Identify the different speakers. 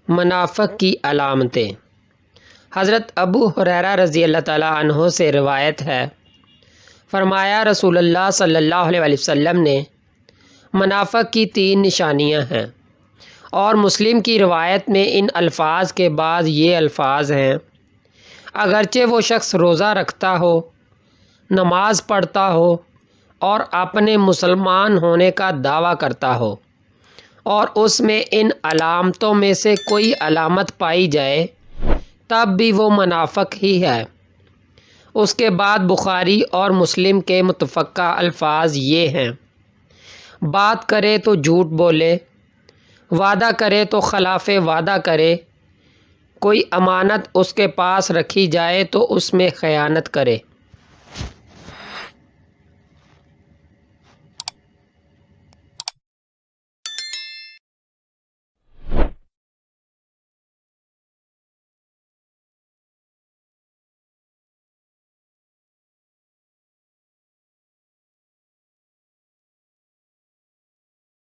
Speaker 1: منافق کی علامتیں۔ حضرت ابو ہریرہ رضی اللہ تعالیٰ عنہ سے روایت ہے، فرمایا رسول اللہ صلی اللہ علیہ وسلم نے منافق کی 3 نشانیاں ہیں، اور مسلم کی روایت میں ان الفاظ کے بعد یہ الفاظ ہیں: اگرچہ وہ شخص روزہ رکھتا ہو، نماز پڑھتا ہو اور اپنے مسلمان ہونے کا دعویٰ کرتا ہو، اور اس میں ان علامتوں میں سے کوئی علامت پائی جائے، تب بھی وہ منافق ہی ہے۔ اس کے بعد بخاری اور مسلم کے متفقہ الفاظ یہ ہیں: بات کرے تو جھوٹ بولے، وعدہ کرے تو خلاف وعدہ کرے، کوئی امانت اس کے پاس رکھی جائے تو اس میں خیانت کرے۔